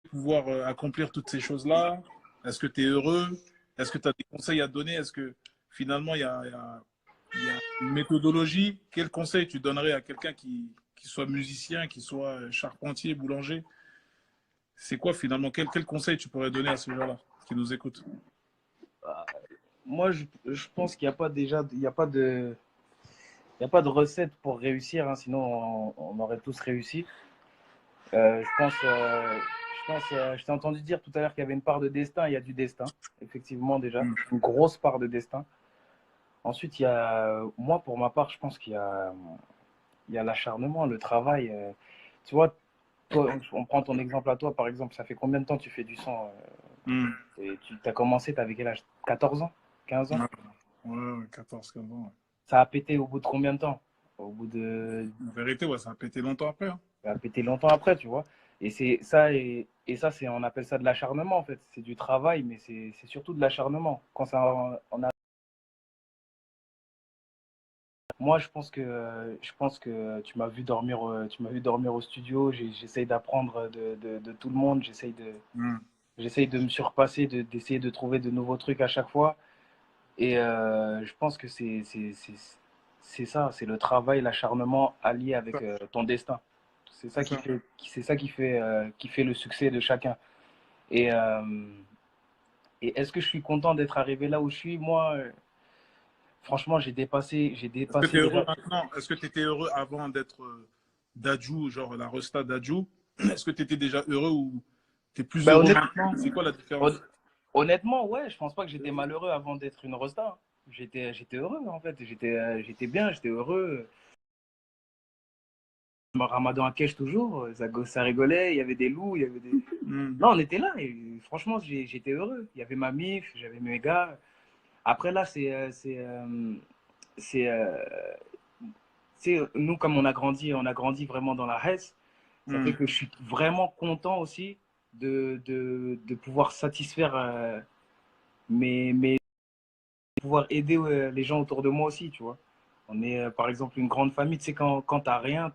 pouvoir accomplir toutes ces choses-là? Est-ce que tu es heureux? Est-ce que tu as des conseils à donner? Est-ce que finalement, il y a une méthodologie? Quel conseil tu donnerais à quelqu'un qui soit musicien, qui soit charpentier, boulanger? C'est quoi finalement? Quel conseil tu pourrais donner à ces gens-là qui nous écoutent? Moi, je pense qu'il n'y a pas déjà, il y a pas de recette pour réussir, hein, sinon on aurait tous réussi. Je t'ai entendu dire tout à l'heure qu'il y avait une part de destin. Il y a du destin, effectivement déjà, Mm. une grosse part de destin. Ensuite, il y a, moi pour ma part, je pense il y a l'acharnement, le travail. Tu vois, toi, on prend ton exemple à toi, par exemple. Ça fait combien de temps tu fais du son Mm. et tu as commencé, tu avais quel âge? 14 ans? 15 ans? Ouais, ouais, 14, 15 ans. Ça a pété au bout de combien de temps? Au bout de En vérité, ouais, ça a pété longtemps après, hein. Ça a pété longtemps après, tu vois. Et c'est ça, et ça, on appelle ça de l'acharnement, en fait. C'est du travail, mais c'est surtout de l'acharnement. Quand ça, moi, je pense que tu m'as vu dormir au studio. J'essaye d'apprendre de tout le monde. Mm. J'essaye de me surpasser, d'essayer de trouver de nouveaux trucs à chaque fois. Et je pense que c'est ça, c'est le travail, l'acharnement allié avec ton destin. C'est ça. C'est ça qui fait le succès de chacun. Et, et est-ce que je suis content d'être arrivé là où je suis? Moi, franchement, j'ai Est-ce que tu dépassé es heureux déjà. maintenant? Est-ce que tu étais heureux avant d'être Dadju, genre la resta Dadju? Est-ce que tu étais déjà heureux ou tu es plus Ben, heureux maintenant? C'est quoi la différence? honnêtement, ouais, je pense pas que j'étais malheureux avant d'être une rosta, hein. J'étais heureux en fait. J'étais bien, j'étais heureux. Ramadan à Kesh toujours, ça rigolait, il y avait des loups, il y avait des. Mm. Non, on était là et franchement, j'étais heureux. Il y avait ma mif, j'avais mes gars. Après là, c'est, nous comme on a grandi vraiment dans la Hesse, ça fait Mm. que je suis vraiment content aussi de pouvoir satisfaire pouvoir aider les gens autour de moi aussi, tu vois. On est par exemple une grande famille, tu sais, quand t'as rien,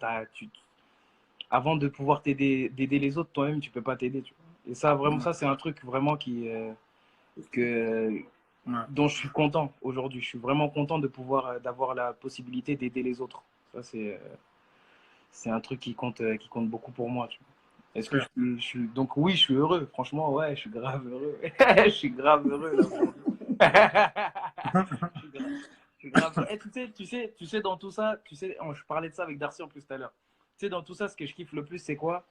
avant de pouvoir d'aider les autres, toi-même, tu peux pas t'aider, tu vois. Et ça, vraiment, Mm. ça, c'est un truc vraiment que, Ouais. dont je suis content aujourd'hui. Je suis vraiment content de pouvoir, d'avoir la possibilité d'aider les autres. Ça, c'est un truc qui compte beaucoup pour moi, tu vois. Est-ce que Frère. donc oui, je suis heureux. Franchement, ouais, je suis grave heureux. Je suis grave heureux là aujourd'hui. je suis grave, je suis grave heureux. Et tu sais, dans tout ça, tu sais, je parlais de ça avec Darcy en plus tout à l'heure. Tu sais, dans tout ça, ce que je kiffe le plus, c'est quoi?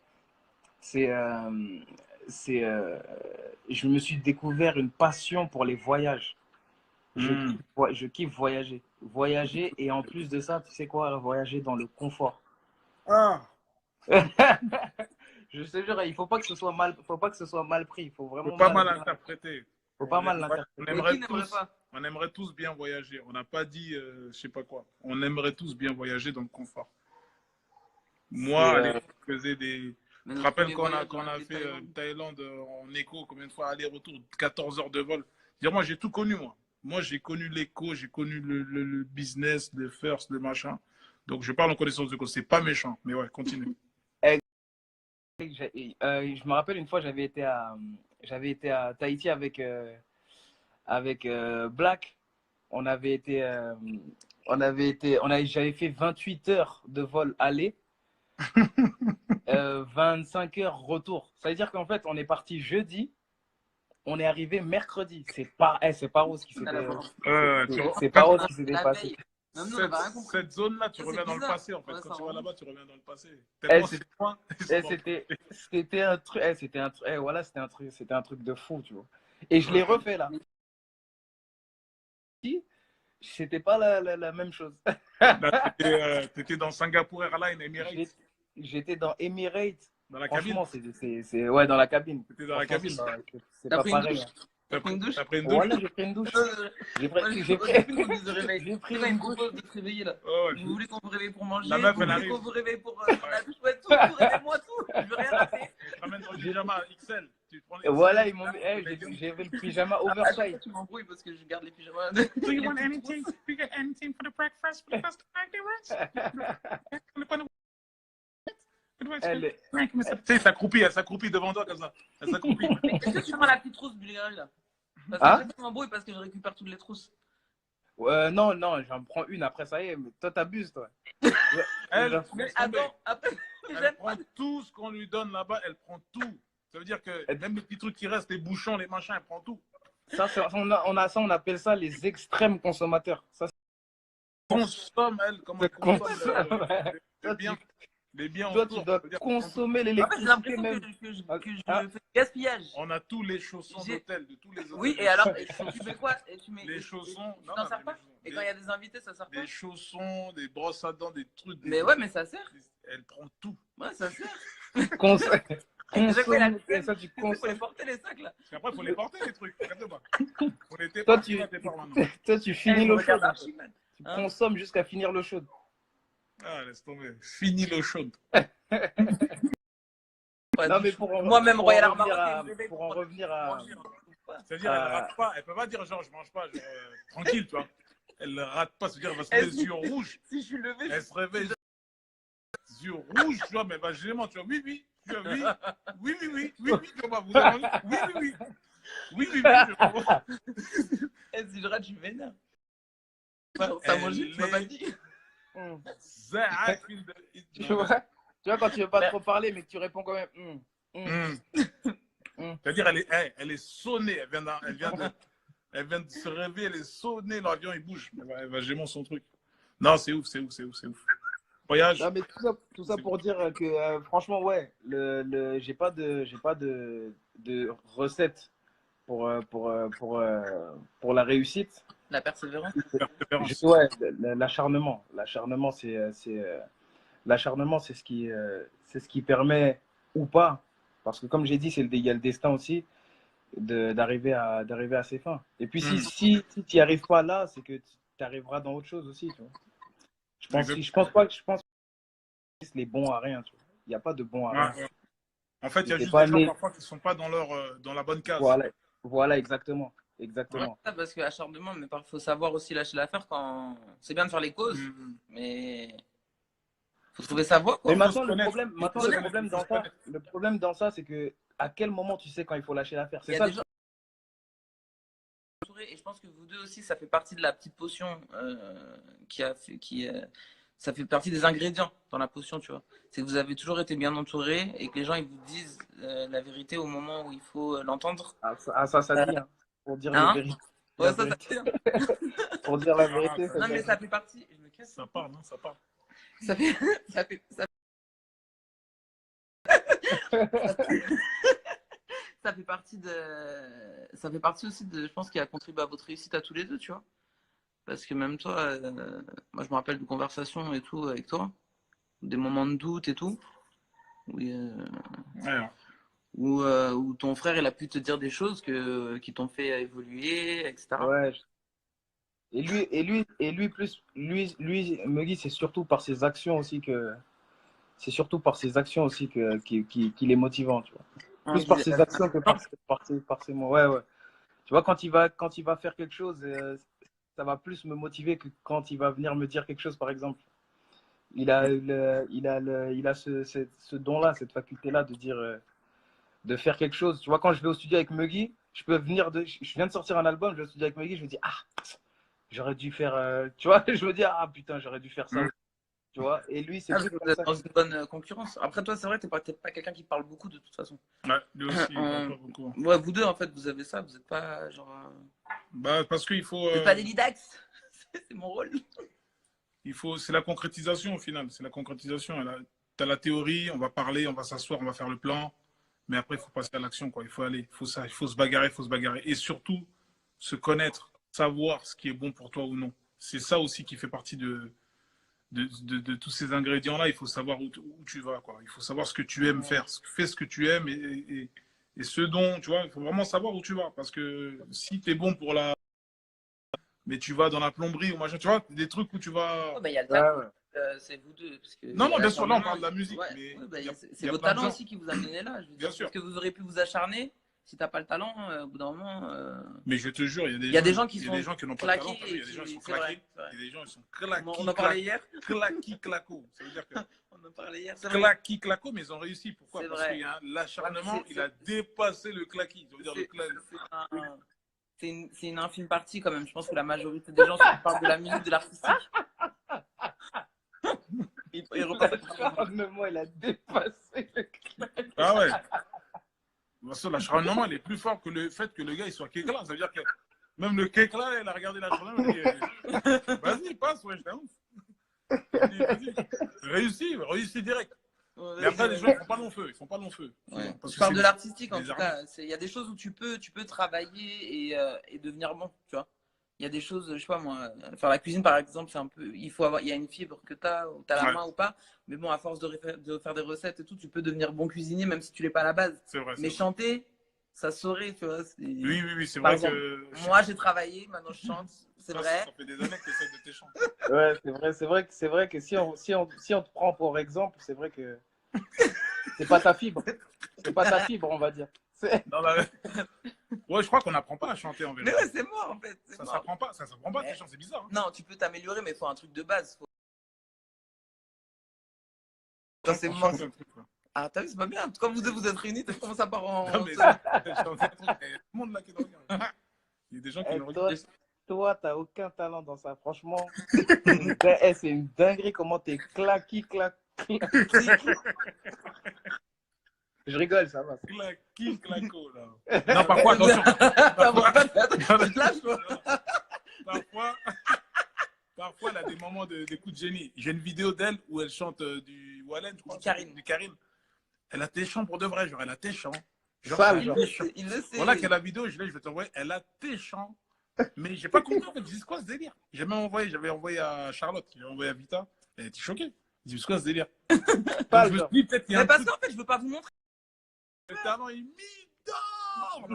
C'est, c'est, je me suis découvert une passion pour les voyages. Mm. Je kiffe voyager. Voyager et en plus de ça, tu sais quoi? Voyager dans le confort. Ah, Je te jure, faut pas que ce soit mal pris. Il faut faut vraiment pas mal interpréter. faut pas mal l'interpréter. On aimerait tous bien voyager. On n'a pas dit, je sais pas quoi. On aimerait tous bien voyager dans le confort. Moi, C'est, allez, je faisais des. Mais Tu te notre rappelles premier quand voyage on a en fait Thaïlande. Thaïlande en éco, combien de fois aller-retour, 14 heures de vol. Dire, moi, j'ai tout connu, moi. Moi, j'ai connu l'éco, j'ai connu le business, le first, le machin. Donc, je parle en connaissance de cause. C'est pas méchant, mais ouais, continue. je me rappelle une fois, j'avais été à Tahiti avec Black. On avait été, j'avais fait 28 heures de vol aller, 25 heures retour. Ça veut dire qu'en fait, on est parti jeudi, on est arrivé mercredi. C'est pas rose qui À la s'était, fin. c'est pas quand rose qui s'est La dépassé. veille. Même nous, on n'avait rien compris. cette zone-là, tu Ça, c'est reviens dans le bizarre. passé, en fait. Ouais, Quand ça tu vas remonte. là-bas, tu reviens dans le passé. Eh, Tellement c'est- c'est loin, ils sont dans le C'était, passé. voilà, c'était un truc de fou, tu vois. Et je l'ai refait là. C'était pas la même chose. Là, tu étais dans Singapour Airlines, Emirates, J'étais dans Emirates. dans la cabine. Franchement, ouais, dans la cabine. Tu étais dans la Franchement, cabine. c'est T'as pas pris une pareil, douche? hein. T'as pris une douche? T'as pris une douche? Voilà, j'ai pris une douche. J'ai Moi, pris, j'ai pris une conduite de réveil. j'ai pris Là, ils une me douche. proposent de se réveiller là. Oh, ouais. Vous voulez qu'on vous réveille pour manger? La meuf, Vous elle voulez arrive. qu'on vous réveille pour prendre la douche? Ouais, tout, réveille-moi tout. Je veux rien rater. Tu te ramènes dans le pyjama XL. Tu te prends Et les voilà, XL. ils m'ont mis, j'avais le pyjama À chaque fois, oversize. tu m'embrouilles parce que je garde les pyjamas. Do you want anything? Do you get anything for the breakfast? For the first time, Elle est... Tu sais, elle s'accroupit devant toi comme ça. Elle s'accroupit. Est-ce que tu prends la petite trousse, Bulgari, là? Parce que Hein? chaque fois, je m'embrouille parce que je récupère toutes les trousses. Non, j'en prends une après, ça y est. Mais toi, t'abuses, toi. Elle, Mais laisse tomber. attends, après, Elle j'aime prend pas. tout ce qu'on lui donne là-bas, elle prend tout. Ça veut dire que même les petits trucs qui restent, les bouchons, les machins, elle prend tout. Ça, on appelle ça les extrêmes consommateurs. Ça, Consomme, elle, comment elle consomme les biens. Les biens toi, autour. tu dois Ça veut dire consommer En fait, j'ai l'électricité l'impression même. que je Ah. fais du gaspillage. on a tous les chaussons J'ai- d'hôtel, de tous les hôtels. Oui, et alors, et tu fais quoi? Et tu mets, Les et chaussons. tu t'en sers pas? Et quand il y a des invités, ça sert pas? Des chaussons, des brosses à dents, des trucs. Mais ouais, mais ça sert. Elle prend tout. Ouais, ça sert. Consomme. J'ai fait la Et ça, tu Il faut les consommes. porter les sacs là. Parce qu'après, il faut les porter, les trucs. Regarde pas. Faut les Toi, déporter. toi, tu finis l'eau chaude. Regarde, Tu Hein? consommes jusqu'à finir l'eau chaude. Ah, laisse tomber. Fini l'eau chaude. Non, mais Moi-même, pour Royal en revenir Armada, à- pour en revenir à. C'est-à-dire, elle rate pas. Elle peut pas dire, genre, je mange pas, genre, tranquille, tu vois. Elle ne rate pas. C'est-à-dire, elle va se lever les yeux rouges. Si je suis levé, Elle se réveille, les yeux rouges, tu vois, mais elle va généralement, tu vois, oui, oui. Tu vois, oui, tu vois, vous avez envie oui. Oui, je vois. si je rate, je suis vénère. Ça, T'as mangé, tu m'as pas dit. Tu vois, quand tu veux pas trop parler, mais que tu réponds quand même. C'est-à-dire, elle est sonnée. Elle vient de se réveiller, elle est sonnée. L'avion, il bouge. Elle va gémir son truc. Non, c'est ouf. Voyage. Non, mais tout ça pour dire que franchement, ouais, j'ai pas de recette pour la réussite. La persévérance. Persévérance. Ouais, l'acharnement. L'acharnement, c'est ce qui permet ou pas, parce que comme j'ai dit, il y a le destin aussi d'arriver à ses fins. Et puis si tu n'y arrives pas là, c'est que tu arriveras dans autre chose aussi. Tu vois. Je pense que les bons à rien. Tu vois. Il n'y a pas de bons à rien. Ouais. En fait, il y a T'es juste pas des gens né- parfois qui ne sont pas dans la bonne case. Voilà, exactement. Ouais, ça, parce que acharnement, mais il faut savoir aussi lâcher l'affaire quand. C'est bien de faire les causes, mais faut trouver sa voie. Quoi. Mais maintenant, connaître. le problème dans ça, c'est que à quel moment tu sais quand il faut lâcher l'affaire. Il y C'est a ça. des gens et je pense que vous deux aussi, ça fait partie de la petite potion ça fait partie des ingrédients dans la potion, tu vois. C'est que vous avez toujours été bien entouré et que les gens ils vous disent la vérité au moment où il faut l'entendre. Ça dit, hein, pour dire Hein la vérité. Ouais, ça tient. Pour dire la vérité. Non, mais ça fait partie. Je me casse. Ça parle, non, ça parle. Ça fait. Ça fait partie de. Ça fait partie aussi de. Je pense qu'il a contribué à votre réussite à tous les deux, tu vois. Parce que même toi, moi je me rappelle de conversations et tout avec toi, des moments de doute et tout, où ton frère il a pu te dire des choses qui t'ont fait évoluer, etc. Ouais. Et lui Muggy, c'est surtout par ses actions aussi qu'il est motivant, tu vois. Plus par ses actions que par ses mots. Ouais. Tu vois, quand il va faire quelque chose, ça va plus me motiver que quand il va venir me dire quelque chose, par exemple. Il a ce don-là, cette faculté-là de dire, de faire quelque chose. Tu vois, quand je vais au studio avec Muggy, je viens de sortir un album, je vais au studio avec Muggy, je me dis, j'aurais dû faire, tu vois, je me dis, putain, j'aurais dû faire ça. Tu vois, et lui, c'est vous êtes dans une bonne concurrence. Après, toi, c'est vrai, t'es pas quelqu'un qui parle beaucoup de toute façon. Ouais, lui aussi, il parle pas beaucoup. Ouais, vous deux, en fait, vous avez ça, vous n'êtes pas genre. Bah, parce qu'il faut. Vous n'êtes pas des Lidax. C'est mon rôle. C'est la concrétisation au final. C'est la concrétisation. Tu as la théorie, on va parler, on va s'asseoir, on va faire le plan. Mais après, il faut passer à l'action, quoi. Il faut aller, il faut se bagarrer, Et surtout, se connaître, savoir ce qui est bon pour toi ou non. C'est ça aussi qui fait partie de tous ces ingrédients-là. Il faut savoir où tu vas, quoi. Il faut savoir ce que tu aimes faire. Fais ce que tu aimes et ce dont, tu vois, il faut vraiment savoir où tu vas. Parce que si tu es bon pour mais tu vas dans la plomberie ou machin, tu vois, des trucs où tu vas. Il y a le talent, c'est vous deux. Parce que non, bien sûr, là, on parle de la musique. Ouais, c'est vos talents aussi qui vous amènent là. Je veux bien dire, sûr. parce que vous aurez pu vous acharner. Si tu n'as pas le talent, au bout d'un moment. Mais je te jure, il y a des gens qui n'ont pas de talent. Il y a des gens qui sont claqués. Il y a des gens qui sont claqués. On en parlait hier. Claquo. Ça veut dire que On en parlait hier. C'est vrai. Claqui, claco, mais ils ont réussi. Pourquoi? C'est Parce vrai. que l'acharnement, Ouais, mais il a dépassé le claqui. Ça veut dire le c'est une infime partie quand même. Je pense que la majorité des gens, si on parle de la musique, de l'artistique, ils reconnaissent. L'acharnement, il a dépassé le claque. Ah ouais. Parce que l'acharnement, il est plus fort que le fait que le gars il soit kékla. Ça veut dire que même le kékla, il a regardé l'acharnement. Il dit vas-y, passe, ouais, je t'avoue. Vas-y. Réussis direct. Mais après, les gens ne font pas long feu. Ils font pas long feu. Ouais. Parce Je que parle de l'artistique en des tout cas. Il y a des choses où tu peux travailler et devenir bon, tu vois. Il y a des choses, je sais pas moi, faire la cuisine par exemple, c'est un peu, il y a une fibre que tu as, ou tu as la Ouais. main ou pas. Mais bon, à force de faire des recettes et tout, tu peux devenir bon cuisinier même si tu l'es pas à la base. C'est vrai. Mais chanter, ça saurait, tu vois. Oui, c'est Par vrai exemple, que. moi j'ai travaillé, maintenant je chante, c'est vrai. Ça fait des années que tu essaies de te chanter. Ouais, c'est vrai que si on te prend pour exemple, c'est vrai que c'est pas ta fibre. C'est pas ta fibre, on va dire. Ouais, je crois qu'on n'apprend pas à chanter en vérité. Mais ouais, c'est mort en fait. Ça s'apprend pas, Mais... c'est bizarre. Hein. Non, tu peux t'améliorer, mais il faut un truc de base. Ça, c'est mort. Ah, t'as vu, c'est pas bien. Quand vous deux vous êtes réunis, comment ça part en. Non, mais il y a tout le monde là qui nous regarde. Il y a des gens qui nous regardent. Toi, t'as aucun talent dans ça. Franchement, c'est une dinguerie comment t'es claqui. Je rigole, ça va. Claqui, claco, là. Non, parfois, attention. Tu te lâches, toi. Parfois, elle a des moments d'écoute génie. J'ai une vidéo d'elle où elle chante du Wallen, je crois. Du Karim. Elle a tes chants pour de vrai, genre, elle a tes chants. Genre, il le sait. Voilà quelle la vidéo, je vais t'envoyer. Elle a tes chants. Mais j'ai pas compris, en fait. Je dis, c'est quoi ce délire? J'avais envoyé à Charlotte, j'avais envoyé à Vita. Elle était choquée. Je dis, c'est quoi ce délire? Pas je me suis dit, peut-être qu'il y a mais parce qu'en fait, je veux pas vous montrer. Le talent est midor.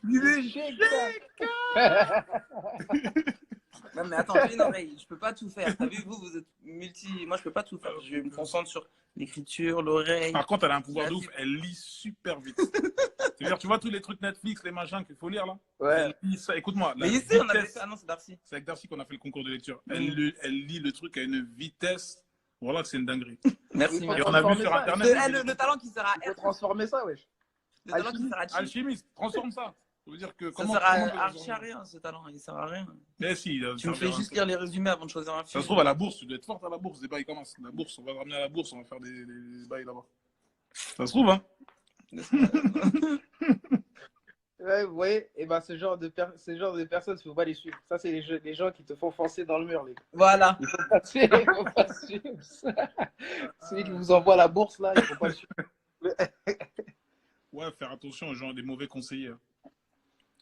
Il est Cheka. Non, mais attends, j'ai une oreille. Je peux pas tout faire. T'as vu, vous êtes multi. Moi, je peux pas tout faire. Je me concentre sur l'écriture, l'oreille. Par contre, elle a un pouvoir de ouf. Elle lit super vite. C'est-à-dire, tu vois tous les trucs Netflix, les machins qu'il faut lire là. Ouais. Elle lit ça. Écoute-moi. Mais ici, on a fait ça. Ah non, c'est Darcy. C'est avec Darcy qu'on a fait le concours de lecture. Elle lit le truc à une vitesse. Voilà que c'est une dinguerie. Merci. Et on a vu sur Internet. Le talent qui sera. Il faut transformer ça, wesh. Le talent qui sera. Alchimiste, transforme ça. Ça veut dire que ça sert à archi à rien, ce talent. Il sert à rien. Mais si. Tu me fais juste lire les résumés avant de choisir un film. Ça se trouve à la bourse. Tu dois être forte à la bourse. Les bails commencent. La bourse, on va ramener à la bourse. On va faire des bails là-bas. Ça se trouve, hein. Ouais, vous voyez, et ben ce genre de personnes, il ne faut pas les suivre. Ça, c'est les gens qui te font foncer dans le mur, les gars. Voilà. Il ne faut pas suivre ça. Celui qui vous envoie la bourse, là, il ne faut pas le suivre. Ouais, faire attention aux gens, des mauvais conseillers.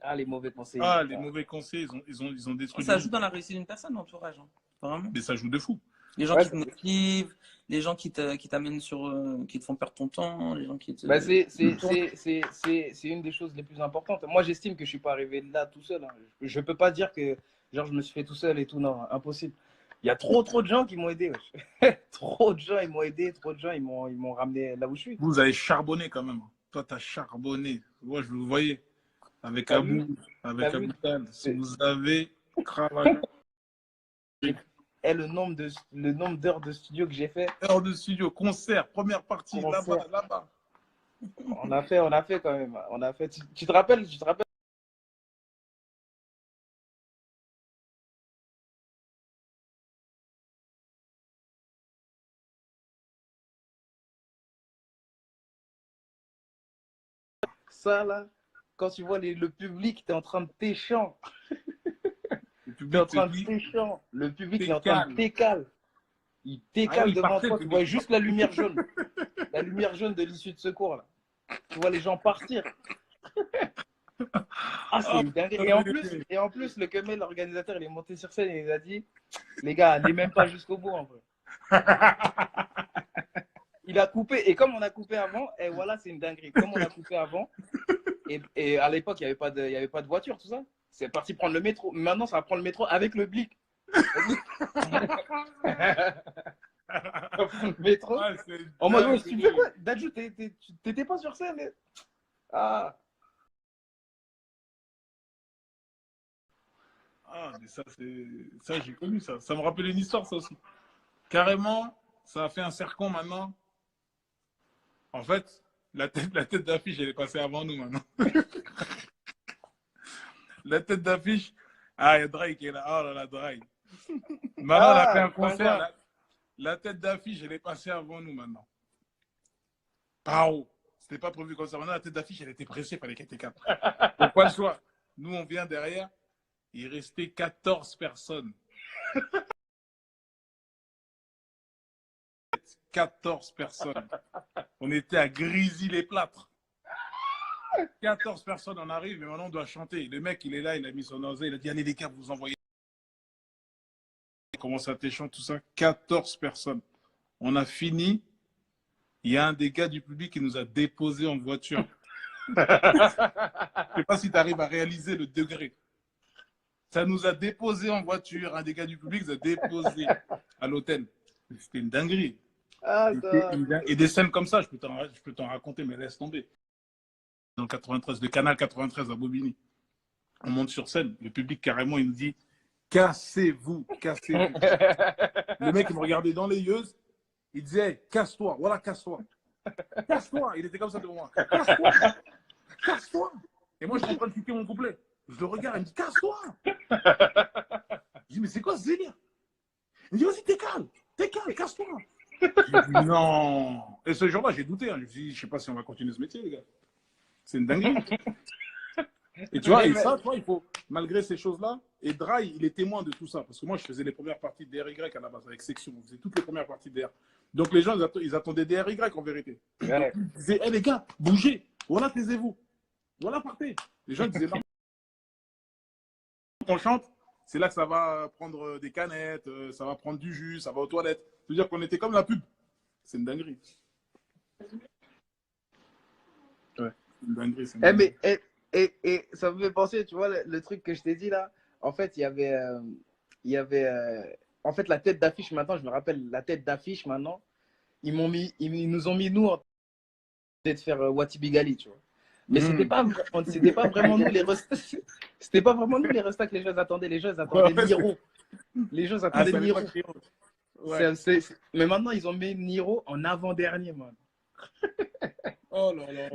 Ah, les mauvais conseillers. Ah, les mauvais conseillers, ils ont détruit. Ça joue dans la réussite d'une personne, l'entourage. Hein. Vraiment. Mais ça joue de fou. Les gens qui te motivent, les gens qui t'amènent sur, qui te font perdre ton temps, les gens qui te. Bah c'est une des choses les plus importantes. Moi, j'estime que je suis pas arrivé là tout seul. Hein. Je peux pas dire que genre je me suis fait tout seul et tout. Non, impossible. Il y a trop de gens qui m'ont aidé. Trop de gens ils m'ont aidé. Trop de gens ils m'ont ramené là où je suis. Vous avez charbonné quand même. Toi, tu as charbonné. Moi, je vous voyais avec Abou, avec Aboutal. Si vous avez travaillé. Et le nombre d'heures de studio que j'ai fait. Heures de studio, concert, première partie, là-bas. On a fait quand même. On a fait. Tu te rappelles? Ça là, quand tu vois le public, tu es en train de t'échanter. Le public est en train de t'écaler. Il décale devant toi, tu vois juste la lumière jaune. La lumière jaune de l'issue de secours, là. Tu vois les gens partir. Ah, c'est une dinguerie. Et en plus, le Kemel, l'organisateur, il est monté sur scène et il a dit, les gars, allez même pas jusqu'au bout, en vrai. Il a coupé, et comme on a coupé avant, et voilà, c'est une dinguerie. Comme on a coupé avant, et à l'époque, il n'y avait pas de voiture, tout ça. C'est parti prendre le métro. Maintenant, ça va prendre le métro avec le blic. Le métro. Ah, en mode, ouais, tu fais quoi? Dadju, t'étais pas sur scène. Ah, mais ça, j'ai connu ça. Ça me rappelle une histoire, ça aussi. Carrément, ça a fait un serpent maintenant. En fait, la tête d'affiche, elle est passée avant nous maintenant. La tête d'affiche, ah, il y a Drake qui est là. Oh là là, Drake. Maintenant, on a fait un concert. La tête d'affiche, elle est passée avant nous maintenant. Pao. C'était pas prévu comme ça. Maintenant, la tête d'affiche, elle était pressée, il fallait qu'elle était 4. Donc, pas le choix. Nous, on vient derrière. Il restait 14 personnes. 14 personnes. On était à Grésy-les-Plâtres. 14 personnes, on arrive, et maintenant on doit chanter. Le mec, il est là, il a mis son oseille, il a dit allez les gars, vous envoyez. Il commence à chanter tout ça. 14 personnes. On a fini. Il y a un des gars du public qui nous a déposés en voiture. Je ne sais pas si tu arrives à réaliser le degré. Ça nous a déposés en voiture. Un des gars du public nous a déposés à l'hôtel. C'était une dinguerie. Et des scènes comme ça, je peux t'en raconter, mais laisse tomber. Dans le 93, le canal 93 à Bobigny. On monte sur scène, le public carrément, il nous dit cassez-vous, cassez-vous. Le mec, il me regardait dans les yeux, il disait hey, casse-toi, voilà, casse-toi. Casse-toi, il était comme ça devant moi. Casse-toi, casse-toi. Et moi, je suis en train de piquer mon couplet. Je le regarde, il me dit casse-toi. Je dis mais c'est quoi ce délire? Il me dit vas-y, t'es calme, casse-toi. Je dis non. Et ce jour-là, j'ai douté. Hein. Je me suis dit, je sais pas si on va continuer ce métier, les gars. C'est une dinguerie. Et tu vois, et ça, toi, il faut, malgré ces choses-là, et Dry, il est témoin de tout ça. Parce que moi, je faisais les premières parties de DRY à la base, avec Section. On faisait toutes les premières parties de DR. Donc les gens, ils attendaient DRY en vérité. Ouais. Donc, ils disaient, hé les gars, bougez. Voilà, taisez-vous. Voilà, partez. Les gens disaient, non. Quand on chante, c'est là que ça va prendre des canettes, ça va prendre du jus, ça va aux toilettes. C'est-à-dire qu'on était comme la pub. C'est une dinguerie. Ouais, c'est une dinguerie. C'est une dinguerie. Et ça me fait penser, tu vois, le truc que je t'ai dit là. En fait, il y avait en fait, la tête d'affiche maintenant, je me rappelle, la tête d'affiche maintenant, ils nous ont mis nous en tête de faire Watibigali, tu vois. Mais c'était pas vraiment nous les restas. C'était pas vraiment nous les restas que les gens attendaient. Les gens ils attendaient Niro. Les gens attendaient Niro. Ouais. Mais maintenant, ils ont mis Niro en avant-dernier, man. Oh là là.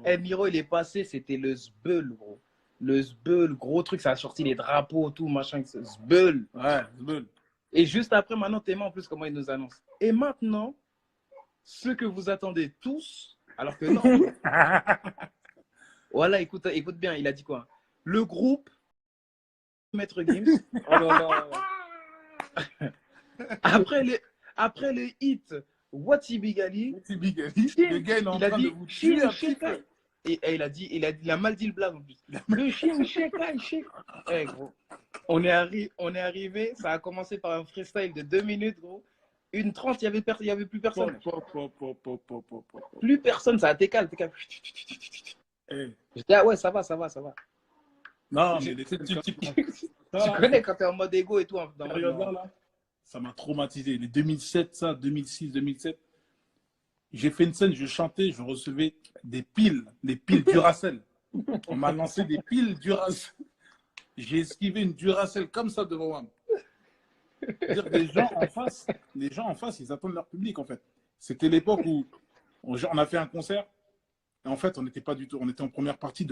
Et Niro, il est passé, c'était le Zbeul, gros. Le Zbeul, gros truc, ça a sorti les drapeaux, tout, machin. Zbeul. Ouais, Zbeul. Et juste après, maintenant, Théma, en plus, comment il nous annonce. Et maintenant, ce que vous attendez tous, alors que non. Voilà, écoute bien, il a dit quoi? Le groupe Maître Gims. Oh là là. Après le hit Watibigali, le gars, il est en train de vous tuer un petit peu. Et il a mal dit le blague en plus. Le chien, hey, gros. On est arrivé, ça a commencé par un freestyle de 2 minutes, gros. 1:30, il y avait plus personne. Plus personne, ça a été calme. Hey. J'étais, ah ouais, ça va. Non, mais tu connais quand t'es en mode égo et tout. Dans là, ça m'a traumatisé. Les 2007, ça, 2006, 2007. J'ai fait une scène, je chantais, je recevais des piles Duracell. On m'a lancé des piles Duracell. J'ai esquivé une Duracell comme ça devant moi. C'est-à-dire que les gens en face, ils attendent leur public, en fait. C'était l'époque où on a fait un concert. Et en fait, on n'était pas du tout. On était en première partie.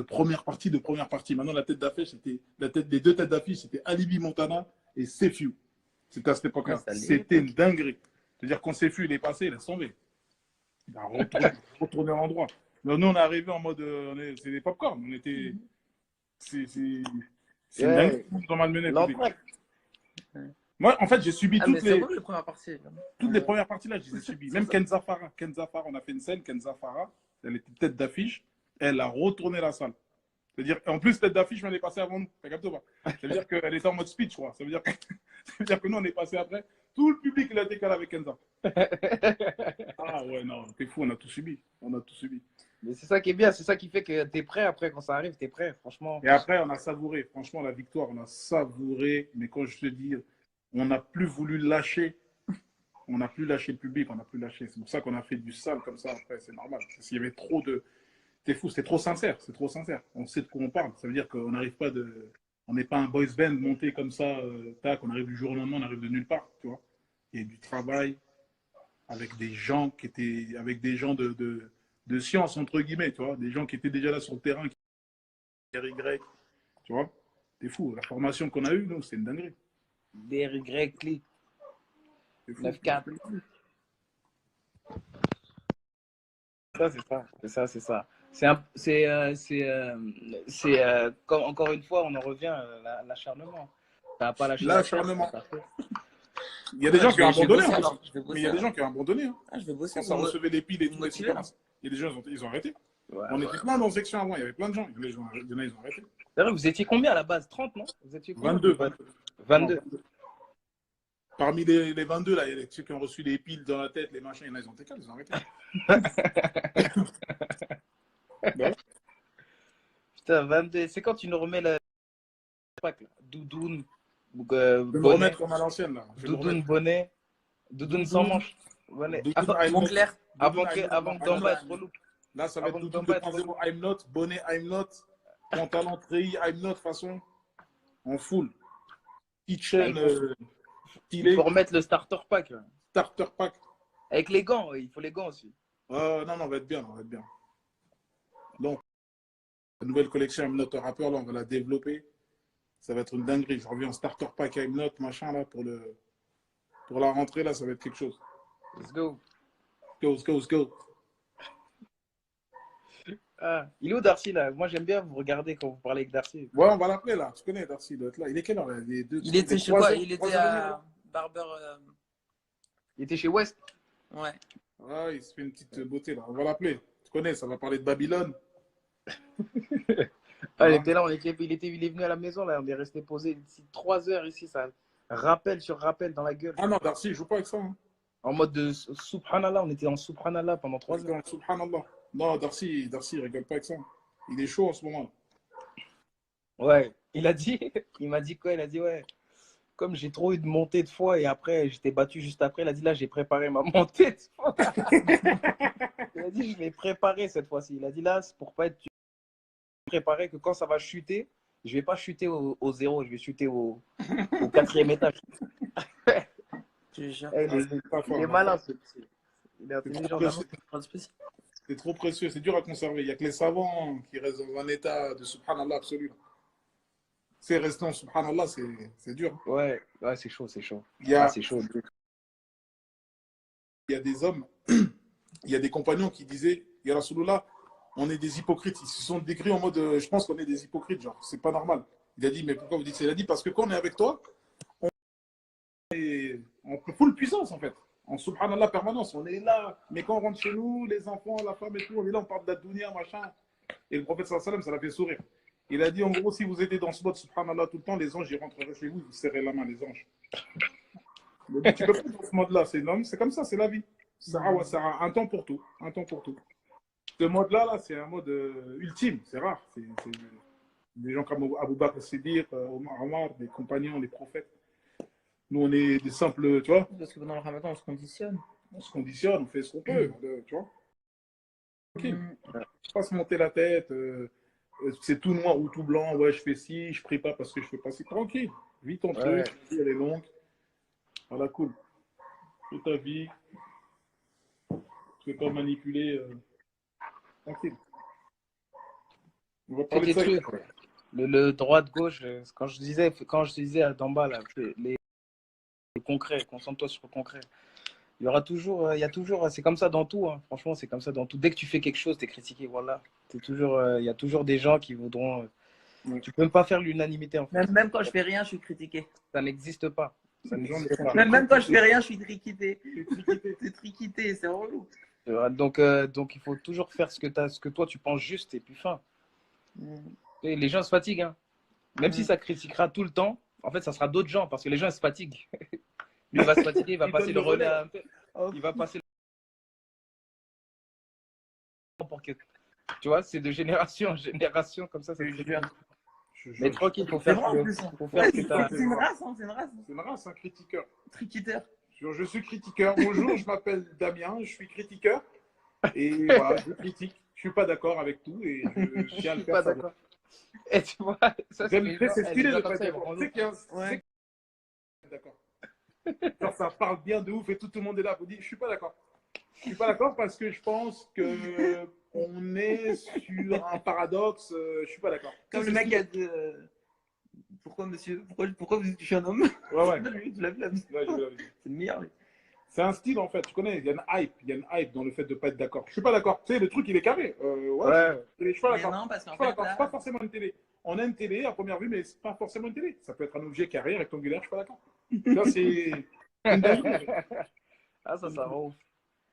Maintenant, la tête d'affiche, c'était les 2 têtes d'affiche, c'était Alibi Montana et Sefiu. C'était à cette époque-là. C'était une dinguerie. C'est-à-dire quand Sefiu il est passé, il a tombé. Il a retourné à l'endroit. Nous, on est arrivé en mode, c'est des popcorn. On était, c'est une dinguerie. On m'a mené. Moi, en fait, j'ai subi toutes les premières parties. Toutes les premières parties là, je les ai subies. Même Kenza Farah, on a fait une scène. Kenza Farah, elle était tête d'affiche. Elle a retourné la salle. C'est-à-dire, en plus, tête d'affiche, mais elle est passée avant nous. T'as capté ou pas? Ça veut dire qu'elle était en mode speech, je crois. Ça veut dire que nous, on est passé après. Tout le public, il a décalé avec Kenza. Ah ouais, non, t'es fou, on a tout subi. Mais c'est ça qui est bien, c'est ça qui fait que t'es prêt après, quand ça arrive, t'es prêt, franchement. Et après, on a savouré. Franchement, la victoire, on a savouré. Mais quand je te dis, on n'a plus voulu lâcher. On n'a plus lâché le public, on n'a plus lâché. C'est pour ça qu'on a fait du sale comme ça après, c'est normal. Parce qu'il y avait trop de. T'es fou, c'est trop sincère. On sait de quoi on parle. Ça veut dire qu'on n'arrive pas de. On n'est pas un boys band monté comme ça, tac, on arrive du jour au lendemain, on arrive de nulle part, tu vois. Il y a du travail. avec des gens avec des gens de science, entre guillemets, tu vois, des gens qui étaient déjà là sur le terrain, Y, tu vois. C'est fou. La formation qu'on a eue, nous, c'est une dinguerie. DRY, clic, C'est fou. 9-4. C'est ça. Comme, encore une fois, on en revient à l'acharnement. Ça n'a pas lâché l'acharnement. l'affaire. Il y a des gens qui ont abandonné. Mais il y a des gens qui ont abandonné. Hein. Ah, je vais bosser. Quand ça recevait les piles et tout, motiver. il y a des gens, ils ont arrêté. Ouais, on était plein dans la section avant. Il y avait plein de gens. Il y en a, ils ont arrêté. D'ailleurs, vous étiez combien à la base? 30, non? Vous étiez combien? 22. 22. Non, 22. Parmi les 22, là, il y a ceux qui ont reçu les piles dans la tête, les machins, il y en a, ils ont été calmes, ils ont arrêté. Ouais. Putain, 22. C'est quand tu nous remets le pack, là. Doudoune, je vais me remettre comme à l'ancienne, là. Doudoune, bonnet, doudoune sans manche. Bonnet. Mon clair. Avant que Domba être relou. Là, ça va être Doudoune 2.0, I'm not, bonnet, I'm not, pantalon treillis, I'm not, façon, en full. Kitchen, il faut remettre le starter pack. Là. Starter pack. Avec les gants, il faut les gants aussi. Non, on va être bien, on va être bien. Donc, la nouvelle collection I'm Not Rapper, là, on va la développer. Ça va être une dinguerie. Je reviens en starter pack I'm Not, machin, là, pour la rentrée, là, ça va être quelque chose. Let's go. Let's go. Ah, il est où Darcy, là? Moi, j'aime bien vous regarder quand vous parlez avec Darcy. Ouais, on va l'appeler, là. Tu connais Darcy, il doit être là. Il est quelle heure, là? Il était chez quoi? Il était à Barber. Il était chez West? Ouais. Ah, il se fait une petite beauté, là. On va l'appeler. Tu connais, ça va parler de Babylone. Ah, il était là, il est venu à la maison, là. On est resté posé 3 heures ici, ça. Rappel sur rappel dans la gueule. Ah non, Darcy, il joue pas avec ça. Hein. En mode de Subhanallah, on était en Subhanallah pendant 3 heures. Subhanallah. Non, Darcy, il rigole pas avec ça. Il est chaud en ce moment. Ouais, il m'a dit quoi? Il a dit, ouais, comme j'ai trop eu de montée de foi et après, j'étais battu juste après, il a dit, là, j'ai préparé ma montée de foi. Il a dit, je l'ai préparé cette fois-ci. Il a dit, là, c'est pour pas être préparé que quand ça va chuter, je vais pas chuter au 0, je vais chuter au 4e étage. Il est malin, ce petit. Il est intelligent. C'est trop précieux, c'est dur à conserver. Il n'y a que les savants qui restent dans un état de subhanallah absolu. C'est resté en subhanallah, c'est dur. Ouais, c'est chaud, c'est chaud. C'est chaud. Il y a des hommes, il y a des compagnons qui disaient, Ya Rasulullah, on est des hypocrites. Ils se sont décrits en mode, je pense qu'on est des hypocrites, genre, c'est pas normal. Il a dit, mais pourquoi vous dites ça? Il a dit, parce que quand on est avec toi, on est en full puissance en fait. En subhanallah permanence, on est là. Mais quand on rentre chez nous, les enfants, la femme et tout, on est là, on parle de la dunya, machin. Et le prophète sallallahu alayhi wa sallam, ça l'a fait sourire. Il a dit, en gros, si vous êtes dans ce mode subhanallah tout le temps, les anges, ils rentreraient chez vous, vous serrez la main, les anges. Il a dit, tu peux pas être dans ce mode-là, c'est comme ça, c'est la vie. Ça a un temps pour tout, un temps pour tout. Ce mode-là, là, c'est un mode ultime, c'est rare. C'est des gens comme Abu Bakr Siddiq, Omar, des compagnons, les prophètes. Nous, on est des simples, tu vois. Parce que pendant le ramadan, on se conditionne. On se conditionne, on fait ce qu'on peut, tu vois. Ok. Pas se monter la tête, c'est tout noir ou tout blanc, ouais, je fais ci, je prie pas parce que je fais pas ci. Tranquille, vis ton truc, elle est longue. Voilà, cool. Fais ta vie. Tu ne fais pas manipuler. Tranquille. On va parler de ça. Le droite-gauche, quand je disais d'en bas, là, le concret, concentre-toi sur le concret. Il y a toujours, c'est comme ça dans tout, hein. Franchement, c'est comme ça dans tout. Dès que tu fais quelque chose, tu es critiqué, voilà. Il y a toujours des gens qui voudront. Tu peux même pas faire l'unanimité en fait. Même quand je fais rien, je suis critiqué. Ça n'existe pas. Même quand je fais rien, je suis triquité. C'est triquité, c'est relou. Donc, il faut toujours faire ce que toi tu penses juste et puis fin. Et les gens se fatiguent, hein. Même si ça critiquera tout le temps, en fait, ça sera d'autres gens parce que les gens se fatiguent. Lui, il va se fatiguer, il va passer le relais un peu. Il va passer le pour que. Tu vois, c'est de génération en génération, comme ça se fait. Mais tranquille, il faut faire ce que tu as. C'est une race, hein, c'est une race. C'est une race, un critiqueur. Triquiteur. Je suis critiqueur. Bonjour, je m'appelle Damien, je suis critiqueur. Et voilà, je critique. Je suis pas d'accord avec tout et je tiens à le faire. D'accord. Et tu vois, ça c'est stylé de pas être d'accord. Ouais. D'accord. Genre, ça parle bien de ouf et tout le monde est là. Vous dites, je suis pas d'accord. Je suis pas d'accord parce que je pense que on est sur un paradoxe. Je suis pas d'accord. Comme le mec qui a dit pourquoi monsieur, pourquoi vous dites que je suis un homme? Ouais, ouais. Tu l'as vu la vidéo? Ouais, j'ai vu la vidéo. C'est le meilleur. Lui. C'est un style en fait, tu connais, il y a une hype, il y a une hype dans le fait de pas être d'accord. Je suis pas d'accord. Tu sais, le truc il est carré. Ouais. Je suis pas Mais d'accord. non, parce Je qu'en suis pas fait, d'accord. C'est là, pas forcément une télé. On a une télé à première vue, mais c'est pas forcément une télé. Ça peut être un objet carré, rectangulaire, je suis pas d'accord. Là, c'est une dinguerie. Ah, ça rend ouf.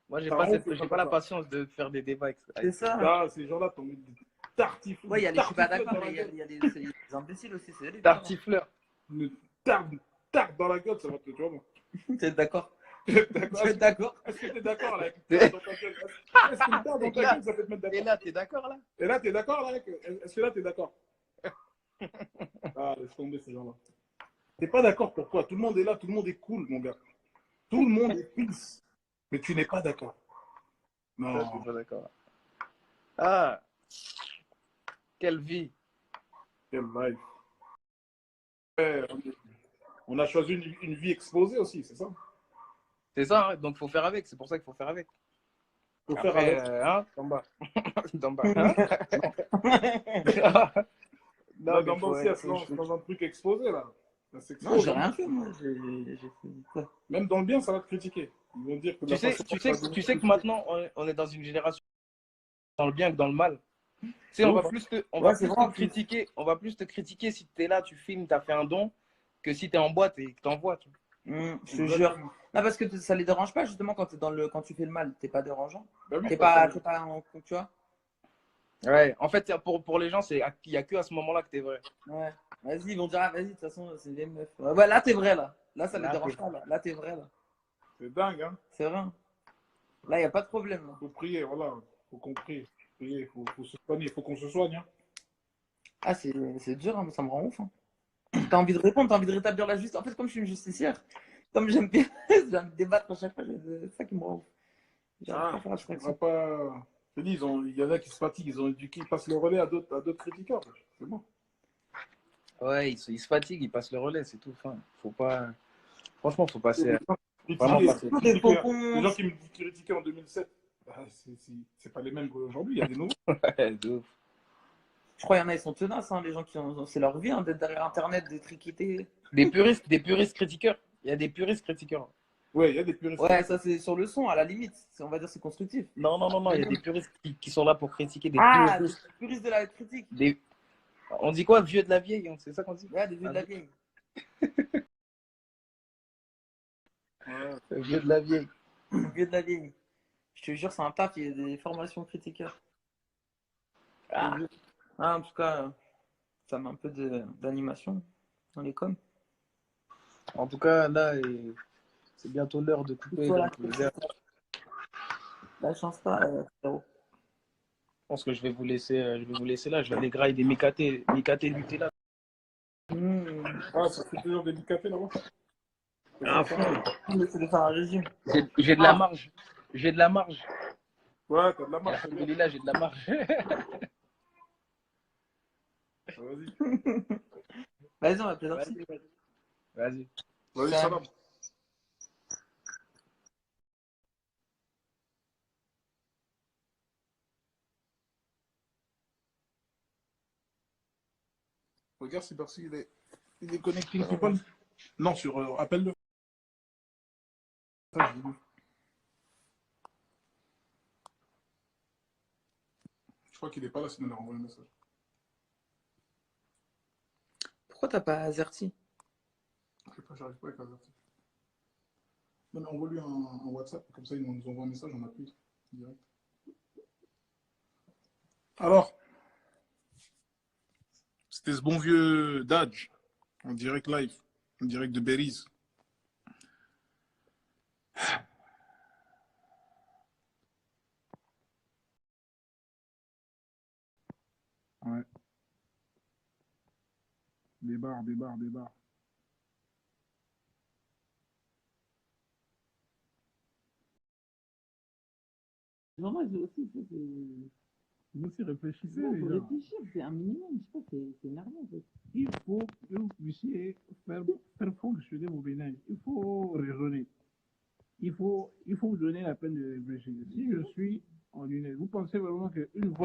Moi, Ça rend ouf, j'ai pas la patience de faire des débats c'est ça. Là, ces gens-là t'ont mis des tartiflettes. Ouais, il y a les je suis pas tartiflettes d'accord, dans mais la il y a gueule. des imbéciles aussi, c'est eux les pires. tartifleurs. Une tarte dans la gueule, ça va te. Tu vois, bon. T'es d'accord? D'accord. Tu es d'accord? Est-ce que t'es d'accord là avec une tarte dans ta gueule? Est-ce qu'une tarte dans ta Là. gueule, ça peut te mettre Et d'accord? là, t'es d'accord là? Et là, t'es d'accord là? Est-ce que là, t'es d'accord? Ah, laisse tomber ces gens-là. T'es pas d'accord pourquoi? Tout le monde est là, tout le monde est cool, mon gars. Tout le monde est peace. Mais tu n'es pas d'accord. Ça, je suis Non. pas d'accord. Ah, quelle vie. Quel life. Ouais, on a choisi une vie exposée aussi, c'est ça? C'est ça, hein, donc faut faire avec. C'est pour ça qu'il faut faire avec. Faut faire Après, avec. hein, d'en bas. D'en bas. Hein. Là, Non, mais dans faut, aussi, elle se faut- lance dans un truc exposé, là. Ça Non, s'expose, j'ai hein. rien fait, moi. J'ai fait quoi? Même dans le bien, ça va te critiquer. Ils vont dire que la façon dont ça a donné- tu sais que maintenant, on est dans une génération dans le bien que dans le mal. Tu sais, C'est ouf, hein. on Ouais, va c'est plus vrai, en te plus. critiquer, on va plus te critiquer si tu es là, tu filmes, tu as fait un don, que si tu es en boîte et que tu envoies. Tu Je te jure. Non, parce que ça les dérange pas, justement, quand, quand tu fais le mal. T'es pas dérangeant. Bah oui, T'es parce que- pas tu vois? vois. Ouais, en fait, pour les gens, il n'y a que à ce moment-là que tu es vrai. Ouais. Vas-y, ils vont dire, ah, vas-y, de toute façon, c'est des meufs. Ouais, ouais, là, t'es vrai, là. Là, ça les Là, dérange pas, là. Là, t'es vrai, là. c'est dingue, hein. C'est vrai. Là, il n'y a pas de problème, là. Faut prier, voilà. Faut qu'on prie. Prier, faut se soigner, faut qu'on se soigne, hein. Ah, c'est dur, hein, ça me rend ouf. Hein. T'as envie de répondre, t'as envie de rétablir la justice. En fait, comme je suis une justicière, comme j'aime bien, j'ai envie de débattre à chaque fois, c'est ça qui me rend ouf. J'arrive pas à faire Tu pourras abstraction. pas. Je te dis, il y en a qui se fatiguent, ils ont éduqué, ils passent le relais à d'autres critiqueurs. C'est bon. Ouais, ils se fatiguent, ils passent le relais, c'est tout. Enfin, faut pas... Franchement, faut passer. Les Vraiment gens passer. Des faux les gens comptes. qui me critiquaient en 2007, bah, c'est pas les mêmes qu'aujourd'hui, il y a des nouveaux. Ouais, de ouf. Je crois qu'il y en a, ils sont tenaces, hein, les gens qui ont. C'est leur vie hein, d'être derrière Internet, d'être équité. Des puristes critiqueurs. Il y a des puristes critiqueurs. Ouais, il y a des puristes. Ouais, ça, c'est sur le son, à la limite. On va dire c'est constructif. Non, il y a des puristes qui sont là pour critiquer des Ah, des puristes. puristes de la critique. Des... On dit quoi, vieux de la vieille, c'est ça qu'on dit? Ouais, des vieux de la vieille. Ouais. Vieux de la vieille. Vieux de la vieille. Je te jure, c'est un taf, il y a des formations critiqueurs. Ah, Ah, en tout cas, ça met un peu d'animation dans les coms. en tout cas, là, c'est bientôt l'heure de couper. Voilà, Donc, je la chance pas, frérot. pense que je vais vous laisser là. Je vais aller grailler des micatés Nutella. Ah, ça fait toujours des cafés là-bas. Ah, fou. Mais c'est de faire un régime. J'ai de la marge. J'ai de la marge. Ouais, t'as de la marche. Alhamdoulilah, j'ai de la marge. Vas-y. Vas-y, on va plaisir. Vas-y. Vas-y, Ça- salam. Regarde si Bercy il est connecté people. Non, sur appelle-le. Ah, j'ai vu. Je crois qu'il est pas là, sinon il a envoyé un message. Pourquoi t'as pas Azerty? Je sais pas, j'arrive pas avec Azerty. Non, mais envoie-lui un WhatsApp, comme ça il nous envoie un message, on appuie direct. Alors, c'était ce bon vieux Dodge, en direct live, en direct de Belize. Ouais. Des barres, des barres, des barres. Non, moi, aussi, Vous aussi réfléchissez, il les faut gars. réfléchir, c'est un minimum, je sais pas, c'est énervant. En fait. Il faut que vous puissiez faire focus sur vos bénéfices. Il faut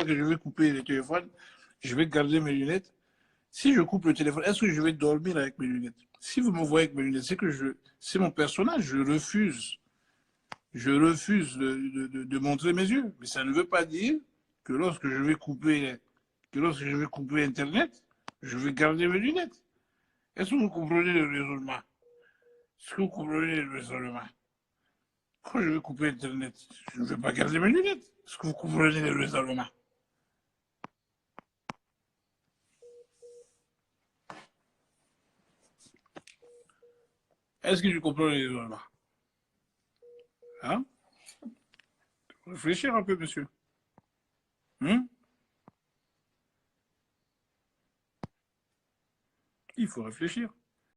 crois que je vais couper le téléphone, je vais garder mes lunettes. Si je coupe le téléphone, est-ce que je vais dormir avec mes lunettes? Si vous me voyez avec mes lunettes, c'est que c'est mon personnage, je refuse. Je refuse de montrer mes yeux. Mais ça ne veut pas dire que lorsque je vais couper, Internet, je vais garder mes lunettes. Est-ce que vous comprenez le raisonnement? Est-ce que vous comprenez le raisonnement? Quand je vais couper Internet, je ne vais pas garder mes lunettes. Est-ce que vous comprenez le raisonnement? Est-ce que tu comprends le raisonnement? Hein? Réfléchir un peu, monsieur. Il faut réfléchir.